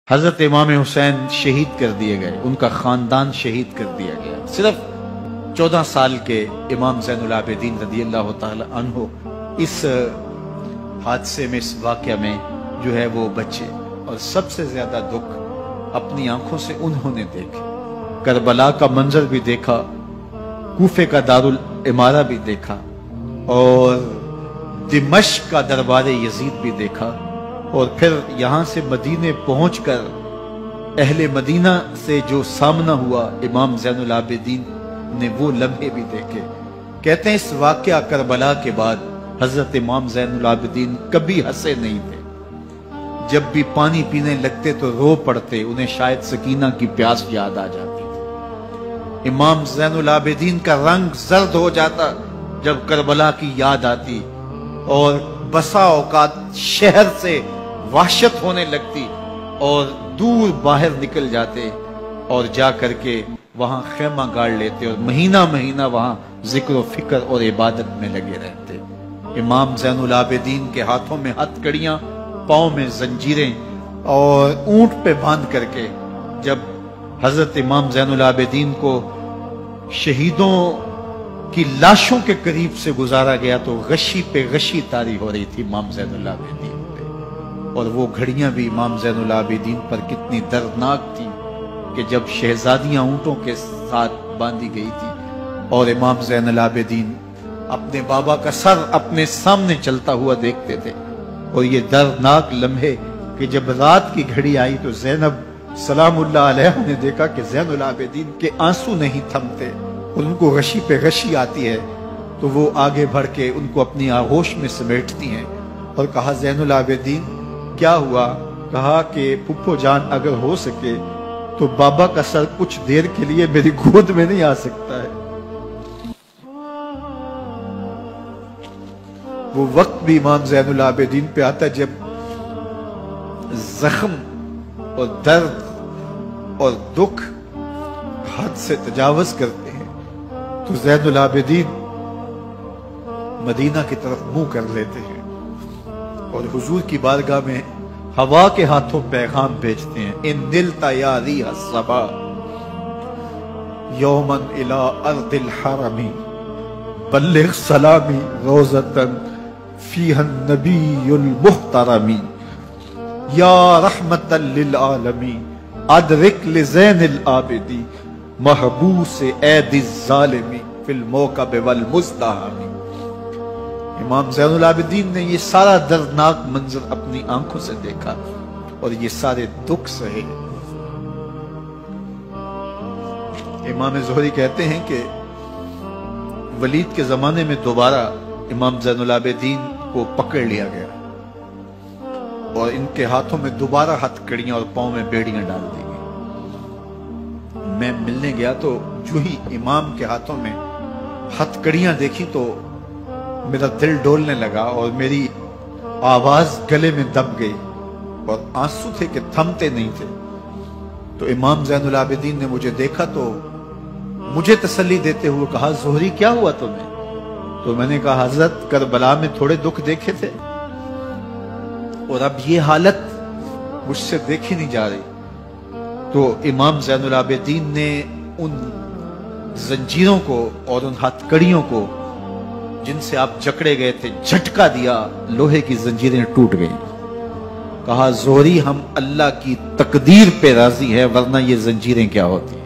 حضرت امام حسین شہید کر دیے گئے، ان کا خاندان شہید کر دیا گیا۔ صرف 14 سال کے امام زین العابدین رضی اللہ تعالی عنہ اس حادثے میں، اس واقعہ میں جو ہے وہ بچے، اور سب سے زیادہ دکھ اپنی آنکھوں سے انہوں نے دیکھے۔ کربلا کا منظر بھی دیکھا، کوفے کا دارالعمارہ بھی دیکھا، اور دمشق کا دربار یزید بھی دیکھا، اور پھر یہاں سے مدینے پہنچ کر اہل مدینہ سے جو سامنا ہوا امام زین العابدین نے وہ لمحے بھی دیکھے۔ کہتے ہیں اس واقعہ کربلا کے بعد حضرت امام زین العابدین کبھی ہنسے نہیں تھے۔ جب بھی پانی پینے لگتے تو رو پڑتے، انہیں شاید سکینہ کی پیاس یاد آ جاتی تھی۔ امام زین العابدین کا رنگ زرد ہو جاتا جب کربلا کی یاد آتی، اور بسا اوقات شہر سے وحشت ہونے لگتی اور دور باہر نکل جاتے اور جا کر کے وہاں خیمہ گاڑ لیتے اور مہینہ مہینہ وہاں ذکر و فکر اور عبادت میں لگے رہتے۔ امام زین العابدین کے ہاتھوں میں ہتھ کڑیاں، پاؤں میں زنجیریں، اور اونٹ پہ باندھ کر کے جب حضرت امام زین العابدین کو شہیدوں کی لاشوں کے قریب سے گزارا گیا تو غشی پہ غشی طاری ہو رہی تھی امام زین العابدین پہ، اور وہ گھڑیاں بھی امام زین العابدین پر کتنی دردناک تھی کہ جب شہزادیاں اونٹوں کے ساتھ باندھی گئی تھی اور امام زین العابدین اپنے بابا کا سر اپنے سامنے چلتا ہوا دیکھتے تھے، اور یہ دردناک لمحے کہ جب رات کی گھڑی آئی تو زینب سلام اللہ علیہ نے دیکھا کہ زین العابدین کے آنسو نہیں تھمتے اور ان کو غشی پہ غشی آتی ہے، تو وہ آگے بڑھ کے ان کو اپنی آغوش میں سمیٹتی ہیں اور کہا زین العابدین کیا ہوا؟ کہا کہ پھپھو جان اگر ہو سکے تو بابا کا سر کچھ دیر کے لیے میری گود میں نہیں آ سکتا ہے۔ وہ وقت بھی امام زین العابدین پہ آتا جب زخم اور درد اور دکھ حد سے تجاوز کرتے ہیں تو زین العابدین مدینہ کی طرف منہ کر لیتے ہیں اور حضور کی بارگاہ میں ہوا کے ہاتھوں پیغام بھیجتے ہیں، ان نلتا یا ریح الصبا یوما الی ارض الحرم بلغ سلامی روزتن فیہا النبی المحترم یا رحمتا للعالمین ادرک لزین العابدی محبوس عید الظالمی فی الموکب والمزدحم۔ امام زین العابدین نے یہ سارا دردناک منظر اپنی آنکھوں سے دیکھا اور یہ سارے دکھ سہے۔ امام زہری کہتے ہیں کہ ولید کے زمانے میں دوبارہ امام زین العابدین کو پکڑ لیا گیا اور ان کے ہاتھوں میں دوبارہ ہتھ کڑیاں اور پاؤں میں بیڑیاں ڈال دی گئی۔ میں ملنے گیا تو جو ہی امام کے ہاتھوں میں ہتھ کڑیاں دیکھی تو میرا دل ڈولنے لگا اور میری آواز گلے میں دب گئی اور آنسو تھے کہ تھمتے نہیں تھے۔ تو امام زین العابدین نے مجھے دیکھا تو مجھے تسلی دیتے ہوئے کہا زہری کیا ہوا تمہیں؟ تو میں نے کہا حضرت کربلا میں تھوڑے دکھ دیکھے تھے اور اب یہ حالت مجھ سے دیکھی نہیں جا رہی۔ تو امام زین العابدین نے ان زنجیروں کو اور ان ہتھ کڑیوں کو جن سے آپ جکڑے گئے تھے جھٹکا دیا، لوہے کی زنجیریں ٹوٹ گئیں۔ کہا زہری ہم اللہ کی تقدیر پہ راضی ہے ورنہ یہ زنجیریں کیا ہوتی ہیں۔